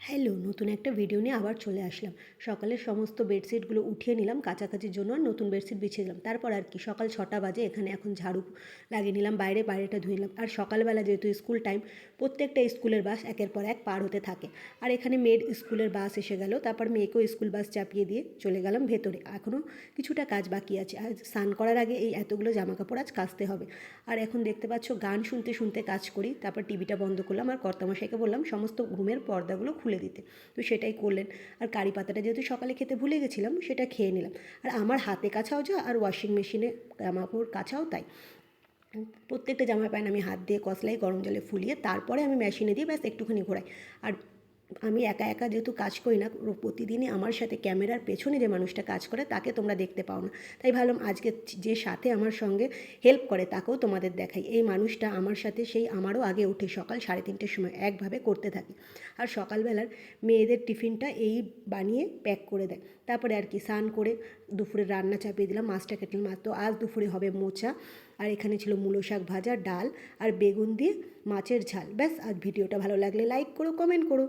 Hello, নতুন একটা video নিয়ে আবার চলে আসলাম। সকালের সমস্ত বেডশিটগুলো উঠিয়ে নিলাম কাচাকাচির জন্য, আর নতুন বেডশিট বিছিয়ে দিলাম। তারপর আর কি, সকাল 6টা বাজে, এখানে এখন ঝাড়ু লাগিয়ে নিলাম, বাইরেটা ধুয়ে নিলাম। আর সকালবেলা যেহেতু স্কুল টাইম, প্রত্যেকটা স্কুলের বাস একের পর এক পার হতে থাকে। আর এখানে মেয়ের স্কুলের বাস এসে গেল, তারপর মেয়েকেও স্কুল বাস চাপিয়ে দিয়ে চলে গেলাম ভেতরে। এখনও কিছুটা কাজ বাকি আছে, আর স্নান করার আগে এই এতগুলো জামাকাপড় আজ কাচতে হবে। আর এখন দেখতে পাচ্ছ গান শুনতে শুনতে কাজ করি। তারপর টিভিটা বন্ধ করলাম, আর কর্তামশাইকে বললাম সমস্ত ঘুমের পর্দাগুলো খুলে দিতে। তো সেটাই করলেন। আর কারি পাতাটা যেহেতু সকালে খেতে ভুলে গেছিলাম, সেটা খেয়ে নিলাম। আর আমার হাতে কাচাও যা, আর ওয়াশিং মেশিনে জামাকাপড় কাচাও তাই। প্রত্যেকটা জামা প্যান্ট আমি হাত দিয়ে কসলাই গরম জলে ফুলিয়ে তারপরে আমি মেশিনে দিয়ে ব্যাস একটুখানি ঘোরাই। আর আমি একা একা যেহেতু কাজ করি না, প্রতিদিনই আমার সাথে ক্যামেরার পেছনে যে মানুষটা কাজ করে তাকে তোমরা দেখতে পাও না। তাই ভাবলাম আজকে যে সাথে আমার সঙ্গে হেল্প করে তাকেও তোমাদের দেখাই। এই মানুষটা আমার সাথে সেই আমারও আগে উঠে সকাল 3:30টার সময় একভাবে করতে থাকে। আর সকালবেলার মেয়েদের টিফিনটা এই বানিয়ে প্যাক করে দেয়। তারপরে আর কি স্নান করে দুপুরের রান্না চাপিয়ে দিলাম। মাছটা কেটে মাছ তো আজ দুপুরে হবে মোচা। আর এখানে ছিল মূলো শাক ভাজা, ডাল আর বেগুন দিয়ে মাছের ঝাল। ব্যাস। আর ভিডিওটা ভালো লাগলে লাইক করো, কমেন্ট করো।